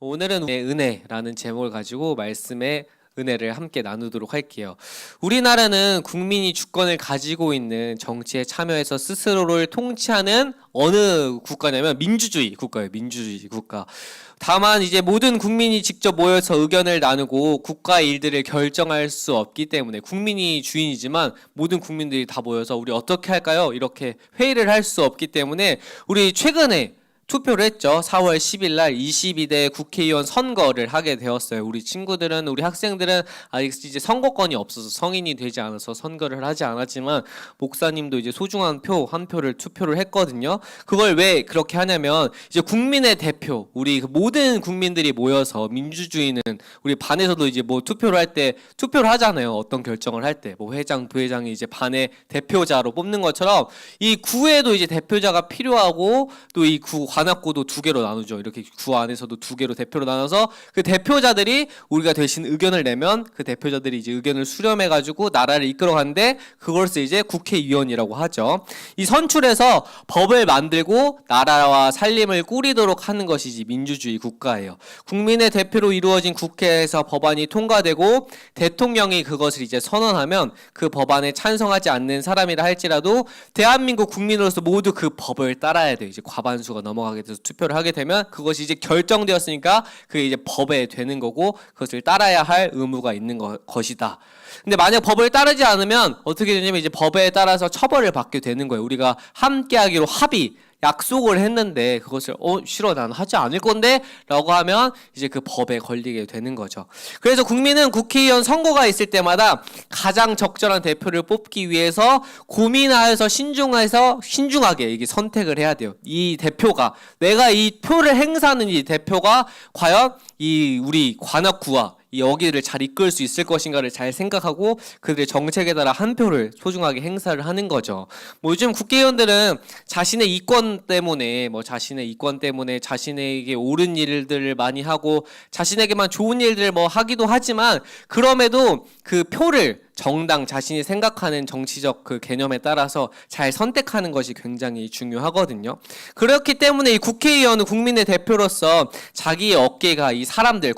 오늘은 은혜라는 제목을 가지고 말씀의 은혜를 함께 나누도록 할게요. 우리나라는 국민이 주권을 가지고 있는 정치에 참여해서 스스로를 통치하는 어느 국가냐면 민주주의 국가예요. 민주주의 국가. 다만 이제 모든 국민이 직접 모여서 의견을 나누고 국가의 일들을 결정할 수 없기 때문에 국민이 주인이지만 모든 국민들이 다 모여서 우리 어떻게 할까요? 이렇게 회의를 할 수 없기 때문에 우리 최근에 투표를 했죠. 4월 10일 날 22대 국회의원 선거를 하게 되었어요. 우리 친구들은, 우리 학생들은 아직 이제 선거권이 없어서 성인이 되지 않아서 선거를 하지 않았지만 목사님도 이제 소중한 한 표를 투표를 했거든요. 그걸 왜 그렇게 하냐면 이제 국민의 대표, 우리 모든 국민들이 모여서 민주주의는 우리 반에서도 이제 뭐 투표를 할 때 투표를 하잖아요. 어떤 결정을 할 때 뭐 회장, 부회장이 이제 반의 대표자로 뽑는 것처럼 이 구에도 이제 대표자가 필요하고 또 이 구 관악구도 두 개로 나누죠. 이렇게 구 안에서도 두 개로 대표로 나눠서 그 대표자들이 우리가 대신 의견을 내면 그 대표자들이 이제 의견을 수렴해가지고 나라를 이끌어가는데 그것을 이제 국회의원이라고 하죠. 이 선출해서 법을 만들고 나라와 살림을 꾸리도록 하는 것이 이제 민주주의 국가예요. 국민의 대표로 이루어진 국회에서 법안이 통과되고 대통령이 그것을 이제 선언하면 그 법안에 찬성하지 않는 사람이라 할지라도 대한민국 국민으로서 모두 그 법을 따라야 돼요. 이제 과반수가 넘어가게 돼서 투표를 하게 되면 그것이 이제 결정되었으니까 그게 이제 법에 되는 거고 그것을 따라야 할 의무가 있는 것이다. 근데 만약 법을 따르지 않으면 어떻게 되냐면 이제 법에 따라서 처벌을 받게 되는 거예요. 우리가 함께하기로 약속을 했는데 그것을 싫어 난 하지 않을 건데 라고 하면 이제 그 법에 걸리게 되는 거죠. 그래서 국민은 국회의원 선거가 있을 때마다 가장 적절한 대표를 뽑기 위해서 고민하여서 신중하게 이게 선택을 해야 돼요. 이 대표가 내가 이 표를 행사하는 이 대표가 과연 이 우리 관악구와 여기를 잘 이끌 수 있을 것인가를 잘 생각하고 그들의 정책에 따라 한 표를 소중하게 행사를 하는 거죠. 뭐 요즘 국회의원들은 자신의 이권 때문에 자신에게 옳은 일들을 많이 하고 자신에게만 좋은 일들을 뭐 하기도 하지만 그럼에도 그 표를 정당 자신이 생각하는 정치적 그 개념에 따라서 잘 선택하는 것이 굉장히 중요하거든요. 그렇기 때문에 이 국회의원은 국민의 대표로서 자기의 어깨가 이 사람들의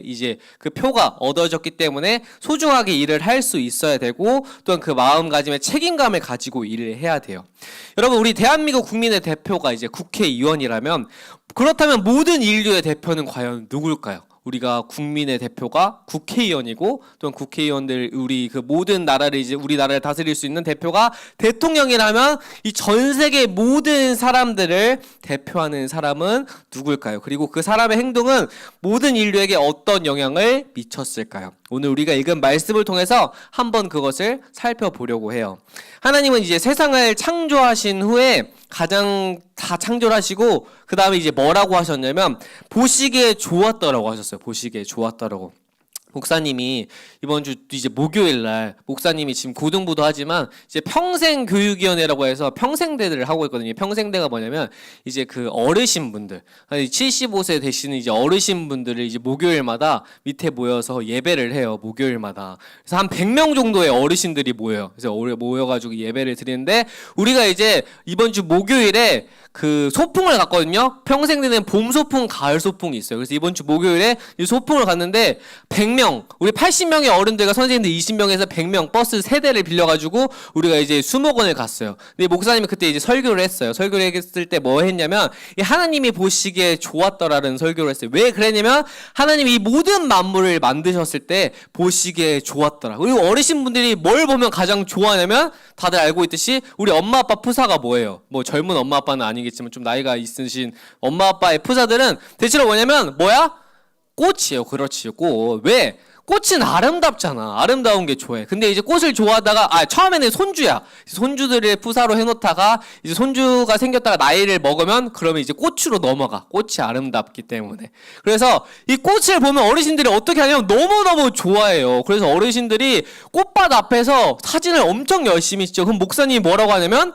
이제 그 표가 얻어졌기 때문에 소중하게 일을 할 수 있어야 되고 또한 그 마음가짐의 책임감을 가지고 일을 해야 돼요. 여러분, 우리 대한민국 국민의 대표가 이제 국회의원이라면 그렇다면 모든 인류의 대표는 과연 누굴까요? 우리가 국민의 대표가 국회의원이고 또는 국회의원들 우리 그 모든 나라를 이제 우리 나라를 다스릴 수 있는 대표가 대통령이라면 이 전 세계 모든 사람들을 대표하는 사람은 누굴까요? 그리고 그 사람의 행동은 모든 인류에게 어떤 영향을 미쳤을까요? 오늘 우리가 읽은 말씀을 통해서 한번 그것을 살펴보려고 해요. 하나님은 이제 세상을 창조하신 후에 가장 다 창조를 하시고 그 다음에 이제 뭐라고 하셨냐면 보시기에 좋았더라고 하셨어요. 보시기에 좋았더라고. 목사님이 이번 주 이제 목요일 날 목사님이 지금 고등부도 하지만 이제 평생교육위원회라고 해서 평생대들을 하고 있거든요. 평생대가 뭐냐면 이제 그 어르신분들 75세 되시는 이제 어르신분들을 이제 목요일마다 밑에 모여서 예배를 해요. 목요일마다. 그래서 한 100명 정도의 어르신들이 모여요. 그래서 모여가지고 예배를 드리는데 우리가 이제 이번 주 목요일에 그 소풍을 갔거든요. 평생대는 봄 소풍, 가을 소풍이 있어요. 그래서 이번 주 목요일에 이 소풍을 갔는데 100명, 우리 80명의 어른들과 선생님들 20명에서 100명 버스 3대를 빌려가지고 우리가 이제 수목원을 갔어요. 근데 목사님이 그때 이제 설교를 했어요. 설교를 했을 때 뭐 했냐면 이 하나님이 보시기에 좋았더라는 설교를 했어요. 왜 그랬냐면 하나님이 이 모든 만물을 만드셨을 때 보시기에 좋았더라. 그리고 어르신분들이 뭘 보면 가장 좋아하냐면 다들 알고 있듯이 우리 엄마 아빠 푸사가 뭐예요? 뭐 젊은 엄마 아빠는 아니겠지만 좀 나이가 있으신 엄마 아빠의 푸사들은 대체로 뭐냐면 뭐야? 꽃이에요. 그렇지요. 꽃. 왜? 꽃은 아름답잖아. 아름다운 게 좋아해. 근데 이제 꽃을 좋아하다가 처음에는 손주야. 손주들을 푸사로 해놓다가 이제 손주가 생겼다가 나이를 먹으면 그러면 이제 꽃으로 넘어가. 꽃이 아름답기 때문에. 그래서 이 꽃을 보면 어르신들이 어떻게 하냐면 너무너무 좋아해요. 그래서 어르신들이 꽃밭 앞에서 사진을 엄청 열심히 찍죠. 그럼 목사님이 뭐라고 하냐면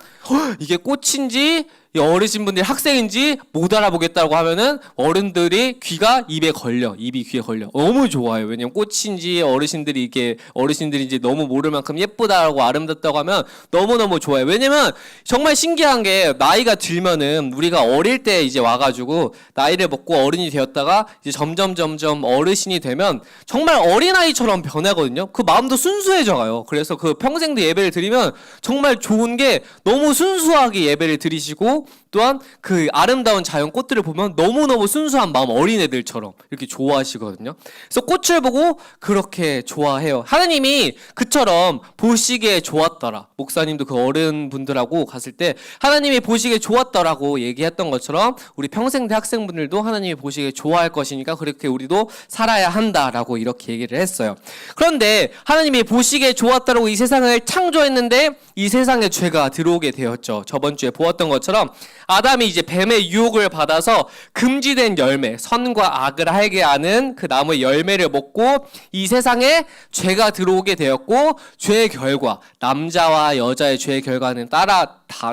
이게 꽃인지 이 어르신분들이 학생인지 못 알아보겠다고 하면은 어른들이 입이 귀에 걸려. 너무 좋아요. 왜냐면 꽃인지 어르신들이 이제 너무 모를 만큼 예쁘다고 아름답다고 하면 너무너무 좋아요. 왜냐면 정말 신기한 게 나이가 들면은 우리가 어릴 때 이제 와가지고 나이를 먹고 어른이 되었다가 이제 점점 어르신이 되면 정말 어린아이처럼 변하거든요. 그 마음도 순수해져 가요. 그래서 그 평생도 예배를 드리면 정말 좋은 게 너무 순수하게 예배를 드리시고 또한 그 아름다운 자연 꽃들을 보면 너무너무 순수한 마음 어린애들처럼 이렇게 좋아하시거든요. 그래서 꽃을 보고 그렇게 좋아해요. 하나님이 그처럼 보시기에 좋았더라. 목사님도 그 어른분들하고 갔을 때 하나님이 보시기에 좋았더라고 얘기했던 것처럼 우리 평생대 학생분들도 하나님이 보시기에 좋아할 것이니까 그렇게 우리도 살아야 한다라고 이렇게 얘기를 했어요. 그런데 하나님이 보시기에 좋았더라고 이 세상을 창조했는데 이 세상에 죄가 들어오게 되었죠. 저번 주에 보았던 것처럼 아담이 이제 뱀의 유혹을 받아서 금지된 열매, 선과 악을 알게 아는 그 나무의 열매를 먹고 이 세상에 죄가 들어오게 되었고 죄의 결과, 남자와 여자의 죄의 결과는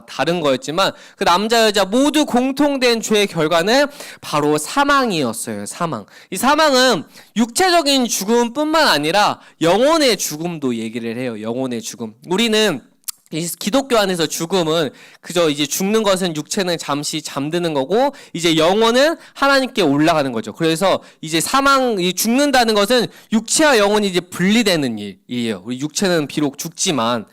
다른 거였지만 그 남자 여자 모두 공통된 죄의 결과는 바로 사망이었어요. 사망. 이 사망은 육체적인 죽음뿐만 아니라 영혼의 죽음도 얘기를 해요. 영혼의 죽음. 우리는 이 기독교 안에서 죽음은 그저 이제 죽는 것은 육체는 잠시 잠드는 거고 이제 영혼은 하나님께 올라가는 거죠. 그래서 이제 죽는다는 것은 육체와 영혼이 이제 분리되는 일이에요. 우리 육체는 비록 죽지만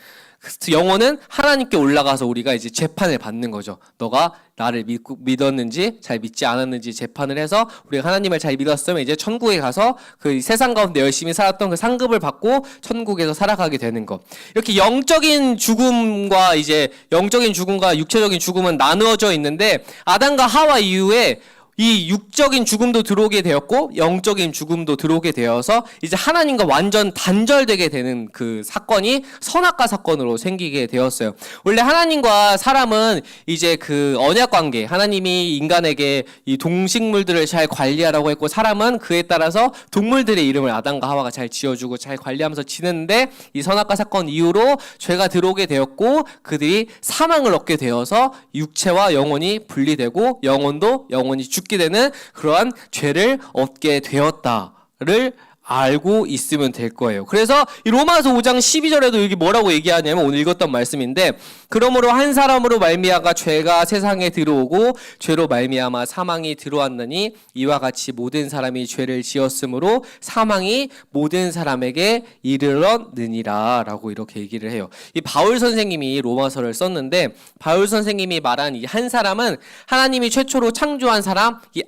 영혼은 하나님께 올라가서 우리가 이제 재판을 받는 거죠. 너가 나를 믿었는지 잘 믿지 않았는지 재판을 해서 우리가 하나님을 잘 믿었으면 이제 천국에 가서 그 세상 가운데 열심히 살았던 그 상급을 받고 천국에서 살아가게 되는 거. 이렇게 영적인 죽음과 육체적인 죽음은 나누어져 있는데 아담과 하와 이후에 이 육적인 죽음도 들어오게 되었고 영적인 죽음도 들어오게 되어서 이제 하나님과 완전 단절되게 되는 그 사건이 선악과 사건으로 생기게 되었어요. 원래 하나님과 사람은 이제 그 언약 관계, 하나님이 인간에게 이 동식물들을 잘 관리하라고 했고 사람은 그에 따라서 동물들의 이름을 아담과 하와가 잘 지어주고 잘 관리하면서 지냈는데 이 선악과 사건 이후로 죄가 들어오게 되었고 그들이 사망을 얻게 되어서 육체와 영혼이 분리되고 영혼이 죽게 되는 그러한 죄를 얻게 되었다를 알고 있으면 될 거예요. 그래서 이 로마서 5장 12절에도 여기 뭐라고 얘기하냐면 오늘 읽었던 말씀인데 그러므로 한 사람으로 말미암아 죄가 세상에 들어오고 죄로 말미암아 사망이 들어왔느니 이와 같이 모든 사람이 죄를 지었으므로 사망이 모든 사람에게 이르렀느니라 라고 이렇게 얘기를 해요. 이 바울 선생님이 로마서를 썼는데 바울 선생님이 말한 이 한 사람은 하나님이 최초로 창조한 사람 이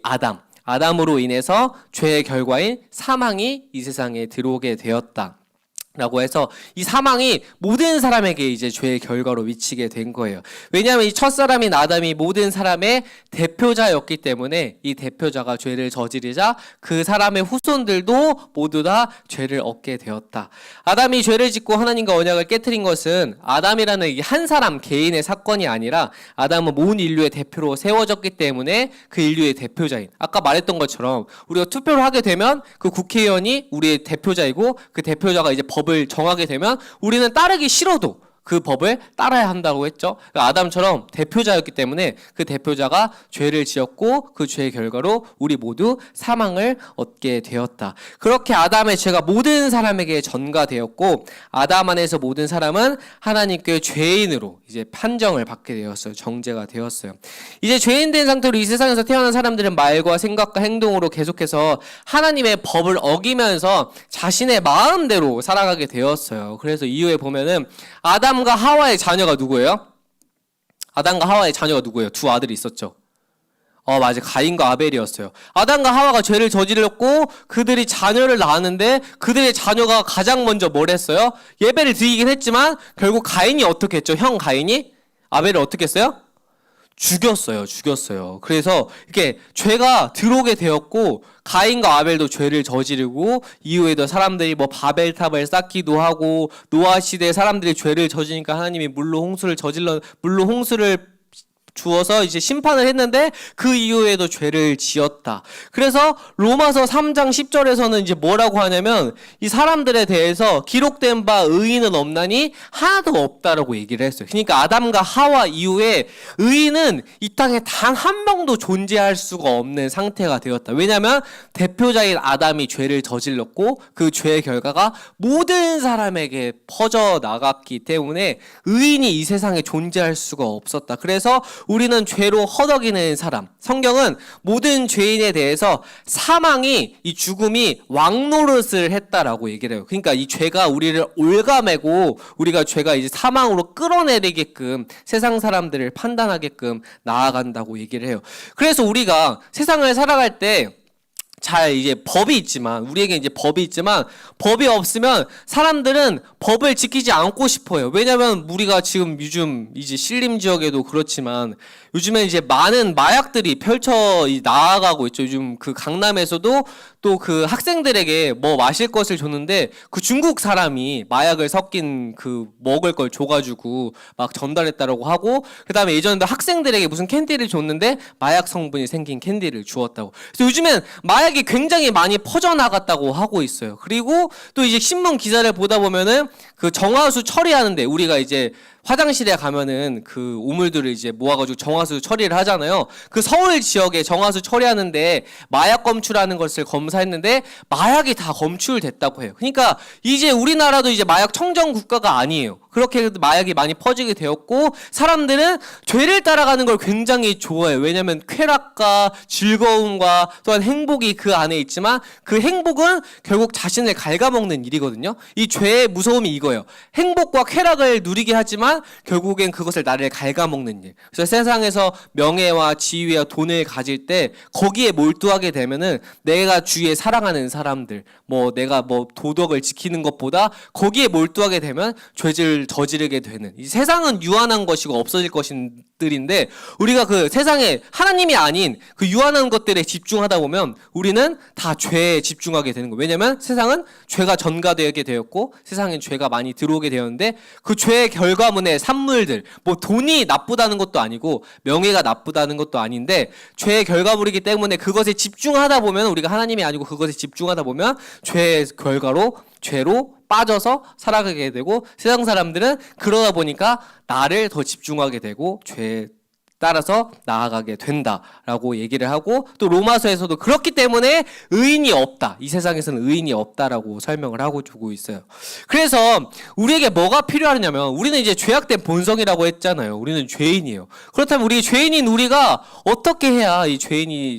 아담으로 인해서 죄의 결과인 사망이 이 세상에 들어오게 되었다. 라고 해서 이 사망이 모든 사람에게 이제 죄의 결과로 미치게 된 거예요. 왜냐하면 이 첫사람인 아담이 모든 사람의 대표자였기 때문에 이 대표자가 죄를 저지르자 그 사람의 후손들도 모두 다 죄를 얻게 되었다. 아담이 죄를 짓고 하나님과 언약을 깨트린 것은 아담이라는 이 한 사람 개인의 사건이 아니라 아담은 온 인류의 대표로 세워졌기 때문에 그 인류의 대표자인 아까 말했던 것처럼 우리가 투표를 하게 되면 그 국회의원이 우리의 대표자이고 그 대표자가 이제 법을 정하게 되면 우리는 따르기 싫어도 그 법을 따라야 한다고 했죠. 아담처럼 대표자였기 때문에 그 대표자가 죄를 지었고 그 죄의 결과로 우리 모두 사망을 얻게 되었다. 그렇게 아담의 죄가 모든 사람에게 전가되었고 아담 안에서 모든 사람은 하나님께 죄인으로 이제 판정을 받게 되었어요. 정죄가 되었어요. 이제 죄인 된 상태로 이 세상에서 태어난 사람들은 말과 생각과 행동으로 계속해서 하나님의 법을 어기면서 자신의 마음대로 살아가게 되었어요. 그래서 이후에 보면은 아담과 하와의 자녀가 누구예요? 아담과 하와의 자녀가 누구예요? 두 아들이 있었죠. 맞아. 가인과 아벨이었어요. 아담과 하와가 죄를 저질렀고 그들이 자녀를 낳았는데 그들의 자녀가 가장 먼저 뭘 했어요? 예배를 드리긴 했지만 결국 가인이 어떻게 했죠? 형 가인이 아벨을 어떻게 했어요? 죽였어요. 그래서 이렇게 죄가 들어오게 되었고 가인과 아벨도 죄를 저지르고 이후에도 사람들이 뭐 바벨탑을 쌓기도 하고 노아 시대에 사람들이 죄를 저지니까 하나님이 물로 홍수를 주어서 이제 심판을 했는데 그 이후에도 죄를 지었다. 그래서 로마서 3장 10절에서는 이제 뭐라고 하냐면 이 사람들에 대해서 기록된 바 의인은 없나니 하나도 없다라고 얘기를 했어요. 그러니까 아담과 하와 이후에 의인은 이 땅에 단 한 명도 존재할 수가 없는 상태가 되었다. 왜냐하면 대표자인 아담이 죄를 저질렀고 그 죄의 결과가 모든 사람에게 퍼져 나갔기 때문에 의인이 이 세상에 존재할 수가 없었다. 그래서 우리는 죄로 허덕이는 사람. 성경은 모든 죄인에 대해서 사망이, 이 죽음이 왕노릇을 했다라고 얘기를 해요. 그러니까 이 죄가 우리를 올가매고 우리가 죄가 이제 사망으로 끌어내리게끔 세상 사람들을 판단하게끔 나아간다고 얘기를 해요. 그래서 우리가 세상을 살아갈 때 잘 이제 법이 있지만 우리에게 이제 법이 있지만 법이 없으면 사람들은 법을 지키지 않고 싶어요. 왜냐면 우리가 지금 요즘 이제 신림 지역에도 그렇지만 요즘에 이제 많은 마약들이 펼쳐 나아가고 있죠. 요즘 그 강남에서도 또 그 학생들에게 뭐 마실 것을 줬는데 그 중국 사람이 마약을 섞인 그 먹을 걸 줘가지고 막 전달했다라고 하고, 그 다음에 예전에도 학생들에게 무슨 캔디를 줬는데 마약 성분이 생긴 캔디를 주었다고. 그래서 요즘엔 마약이 굉장히 많이 퍼져나갔다고 하고 있어요. 그리고 또 이제 신문 기사를 보다 보면은 그 정화수 처리하는데 우리가 이제 화장실에 가면은 그 오물들을 이제 모아가지고 정화수 처리를 하잖아요. 그 서울 지역에 정화수 처리하는데 마약 검출하는 것을 검사했는데 마약이 다 검출됐다고 해요. 그러니까 이제 우리나라도 이제 마약 청정 국가가 아니에요. 그렇게 마약이 많이 퍼지게 되었고 사람들은 죄를 따라가는 걸 굉장히 좋아해요. 왜냐하면 쾌락과 즐거움과 또한 행복이 그 안에 있지만 그 행복은 결국 자신을 갉아먹는 일이거든요. 이 죄의 무서움이 이거예요. 행복과 쾌락을 누리게 하지만 결국엔 그것을 나를 갉아먹는 일. 그래서 세상에서 명예와 지위와 돈을 가질 때 거기에 몰두하게 되면은 내가 주위에 사랑하는 사람들, 뭐 내가 뭐 도덕을 지키는 것보다 거기에 몰두하게 되면 죄를 저지르게 되는, 이 세상은 유한한 것이고 없어질 것들인데 우리가 그 세상에 하나님이 아닌 그 유한한 것들에 집중하다 보면 우리는 다 죄에 집중하게 되는 거예요. 왜냐면 세상은 죄가 전가되게 되었고 세상엔 죄가 많이 들어오게 되었는데 그 죄의 결과물의 산물들, 뭐 돈이 나쁘다는 것도 아니고 명예가 나쁘다는 것도 아닌데 죄의 결과물이기 때문에 그것에 집중하다 보면, 우리가 하나님이 아니고 그것에 집중하다 보면 죄의 결과로 죄로 빠져서 살아가게 되고 세상 사람들은 그러다 보니까 나를 더 집중하게 되고 죄에 따라서 나아가게 된다라고 얘기를 하고, 또 로마서에서도 그렇기 때문에 의인이 없다, 이 세상에서는 의인이 없다라고 설명을 하고 주고 있어요. 그래서 우리에게 뭐가 필요하냐면 우리는 이제 죄악된 본성이라고 했잖아요. 우리는 죄인이에요. 그렇다면 우리 죄인인 우리가 어떻게 해야 이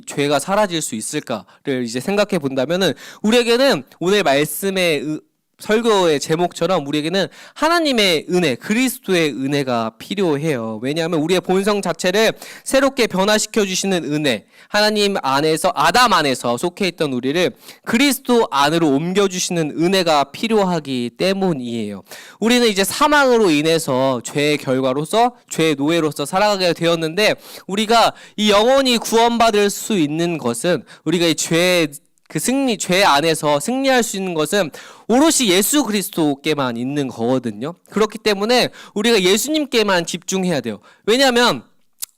죄가 사라질 수 있을까를 이제 생각해 본다면은 우리에게는 오늘 말씀의 설교의 제목처럼 우리에게는 하나님의 은혜, 그리스도의 은혜가 필요해요. 왜냐하면 우리의 본성 자체를 새롭게 변화시켜 주시는 은혜, 하나님 안에서, 아담 안에서 속해 있던 우리를 그리스도 안으로 옮겨 주시는 은혜가 필요하기 때문이에요. 우리는 이제 사망으로 인해서 죄의 결과로서, 죄의 노예로서 살아가게 되었는데 우리가 이 영원히 구원받을 수 있는 것은, 우리가 이 죄 안에서 승리할 수 있는 것은 오롯이 예수 그리스도께만 있는 거거든요. 그렇기 때문에 우리가 예수님께만 집중해야 돼요. 왜냐하면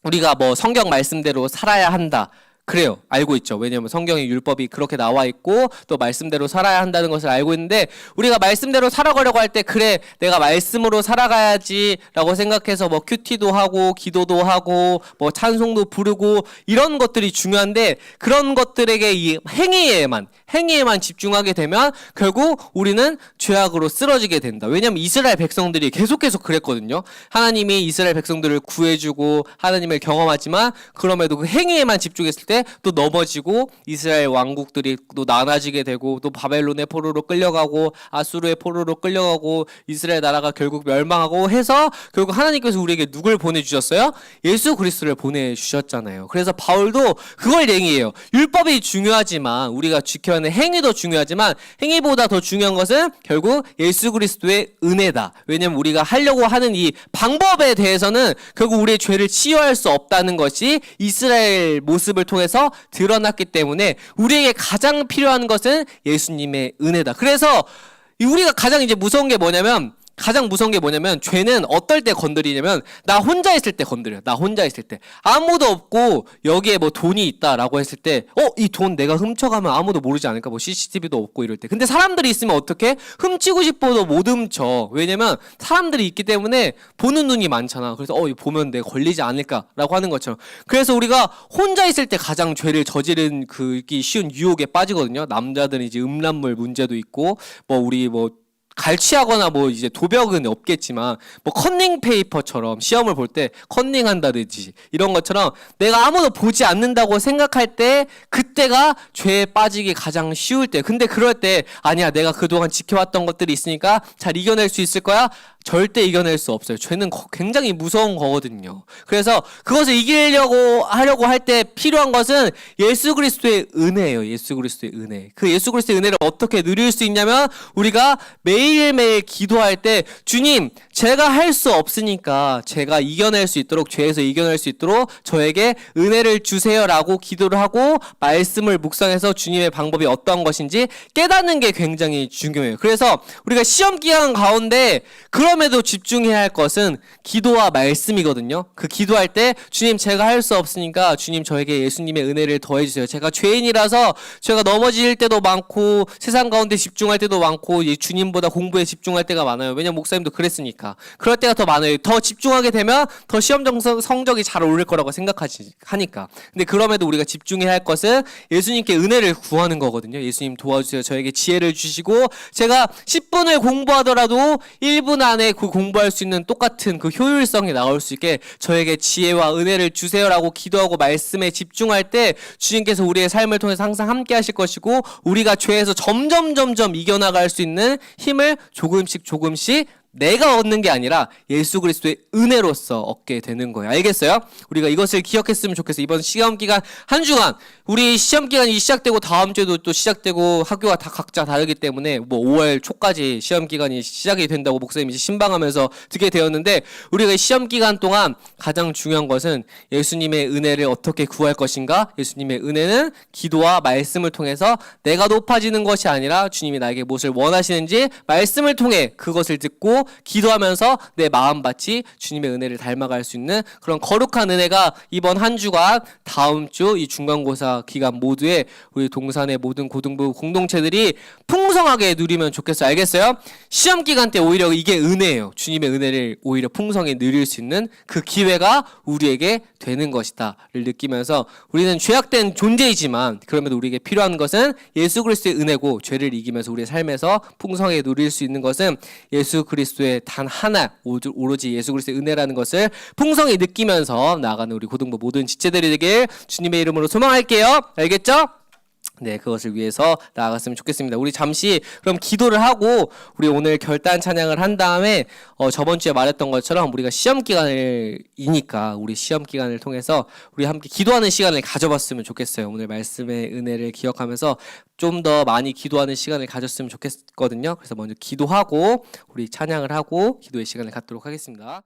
우리가 뭐 성경 말씀대로 살아야 한다, 그래요. 알고 있죠. 왜냐하면 성경의 율법이 그렇게 나와 있고 또 말씀대로 살아야 한다는 것을 알고 있는데, 우리가 말씀대로 살아가려고 할 때 그래 내가 말씀으로 살아가야지 라고 생각해서 뭐 큐티도 하고 기도도 하고 뭐 찬송도 부르고 이런 것들이 중요한데, 그런 것들에게 이 행위에만 집중하게 되면 결국 우리는 죄악으로 쓰러지게 된다. 왜냐하면 이스라엘 백성들이 계속해서 그랬거든요. 하나님이 이스라엘 백성들을 구해주고 하나님을 경험하지만 그럼에도 그 행위에만 집중했을 때 또 넘어지고 이스라엘 왕국들이 또 나눠지게 되고 또 바벨론의 포로로 끌려가고 아수르의 포로로 끌려가고 이스라엘 나라가 결국 멸망하고 해서 결국 하나님께서 우리에게 누굴 보내주셨어요? 예수 그리스도를 보내주셨잖아요. 그래서 바울도 그걸 얘기해요. 율법이 중요하지만 우리가 지켜야 하는 행위도 중요하지만 행위보다 더 중요한 것은 결국 예수 그리스도의 은혜다. 왜냐하면 우리가 하려고 하는 이 방법에 대해서는 결국 우리의 죄를 치유할 수 없다는 것이 이스라엘 모습을 통해서 드러났기 때문에 우리에게 가장 필요한 것은 예수님의 은혜다. 그래서 우리가 가장 이제 무서운 게 뭐냐면 가장 무서운 게 뭐냐면 죄는 어떨 때 건드리냐면 나 혼자 있을 때 건드려요. 나 혼자 있을 때 아무도 없고 여기에 뭐 돈이 있다라고 했을 때 이 돈 내가 훔쳐가면 아무도 모르지 않을까, 뭐 CCTV도 없고 이럴 때. 근데 사람들이 있으면 어떻게 훔치고 싶어도 못 훔쳐. 왜냐면 사람들이 있기 때문에 보는 눈이 많잖아. 그래서 이거 보면 내가 걸리지 않을까라고 하는 것처럼. 그래서 우리가 혼자 있을 때 가장 죄를 저지른 그기 쉬운 유혹에 빠지거든요. 남자들은 이제 음란물 문제도 있고 뭐 우리 뭐 갈취하거나 뭐 이제 도벽은 없겠지만 뭐 컨닝 페이퍼처럼 시험을 볼 때 컨닝한다든지 이런 것처럼 내가 아무도 보지 않는다고 생각할 때 그때가 죄에 빠지기 가장 쉬울 때. 근데 그럴 때 아니야, 내가 그동안 지켜왔던 것들이 있으니까 잘 이겨낼 수 있을 거야. 절대 이겨낼 수 없어요. 죄는 굉장히 무서운 거거든요. 그래서 그것을 하려고 할 때 필요한 것은 예수 그리스도의 은혜예요. 예수 그리스도의 은혜. 그 예수 그리스도의 은혜를 어떻게 누릴 수 있냐면 우리가 매일매일 기도할 때 주님, 제가 할 수 없으니까 제가 이겨낼 수 있도록, 죄에서 이겨낼 수 있도록 저에게 은혜를 주세요라고 기도를 하고 말씀을 묵상해서 주님의 방법이 어떠한 것인지 깨닫는 게 굉장히 중요해요. 그래서 우리가 시험 기간 가운데 그럼에도 집중해야 할 것은 기도와 말씀이거든요. 그 기도할 때 주님, 제가 할 수 없으니까 주님 저에게 예수님의 은혜를 더해주세요. 제가 죄인이라서 제가 넘어질 때도 많고 세상 가운데 집중할 때도 많고 주님보다 공부에 집중할 때가 많아요. 왜냐면 목사님도 그랬으니까. 그럴 때가 더 많아요. 더 집중하게 되면 더 시험 성적이 잘 오를 거라고 하니까. 근데 그럼에도 우리가 집중해야 할 것은 예수님께 은혜를 구하는 거거든요. 예수님 도와주세요. 저에게 지혜를 주시고 제가 10분을 공부하더라도 1분 안에 그 공부할 수 있는 똑같은 그 효율성이 나올 수 있게 저에게 지혜와 은혜를 주세요라고 기도하고 말씀에 집중할 때 주님께서 우리의 삶을 통해서 항상 함께 하실 것이고 우리가 죄에서 점점 이겨나갈 수 있는 힘을 조금씩 내가 얻는 게 아니라 예수 그리스도의 은혜로서 얻게 되는 거예요. 알겠어요? 우리가 이것을 기억했으면 좋겠어요. 이번 시험 기간 한 주간, 우리 시험 기간이 시작되고 다음 주에도 또 시작되고 학교가 다 각자 다르기 때문에 뭐 5월 초까지 시험 기간이 시작이 된다고 목사님이 이제 신방하면서 듣게 되었는데, 우리가 시험 기간 동안 가장 중요한 것은 예수님의 은혜를 어떻게 구할 것인가? 예수님의 은혜는 기도와 말씀을 통해서 내가 높아지는 것이 아니라 주님이 나에게 무엇을 원하시는지 말씀을 통해 그것을 듣고 기도하면서 내 마음밭이 주님의 은혜를 닮아갈 수 있는 그런 거룩한 은혜가 이번 한 주간, 다음 주 이 중간고사 기간 모두에 우리 동산의 모든 고등부 공동체들이 풍성하게 누리면 좋겠어요. 알겠어요? 시험 기간 때 오히려 이게 은혜예요. 주님의 은혜를 오히려 풍성히 누릴 수 있는 그 기회가 우리에게 되는 것이다를 느끼면서, 우리는 죄악된 존재이지만 그럼에도 우리에게 필요한 것은 예수 그리스도의 은혜고, 죄를 이기면서 우리의 삶에서 풍성하게 누릴 수 있는 것은 예수 그리스도의 단 하나, 오로지 예수 그리스도의 은혜라는 것을 풍성히 느끼면서 나아가는 우리 고등부 모든 지체들이 되길 주님의 이름으로 소망할게요. 알겠죠? 네, 그것을 위해서 나아갔으면 좋겠습니다. 우리 잠시 그럼 기도를 하고 우리 오늘 결단 찬양을 한 다음에 저번 주에 말했던 것처럼 우리가 시험 기간이니까 우리 시험 기간을 통해서 우리 함께 기도하는 시간을 가져봤으면 좋겠어요. 오늘 말씀의 은혜를 기억하면서 좀 더 많이 기도하는 시간을 가졌으면 좋겠거든요. 그래서 먼저 기도하고 우리 찬양을 하고 기도의 시간을 갖도록 하겠습니다.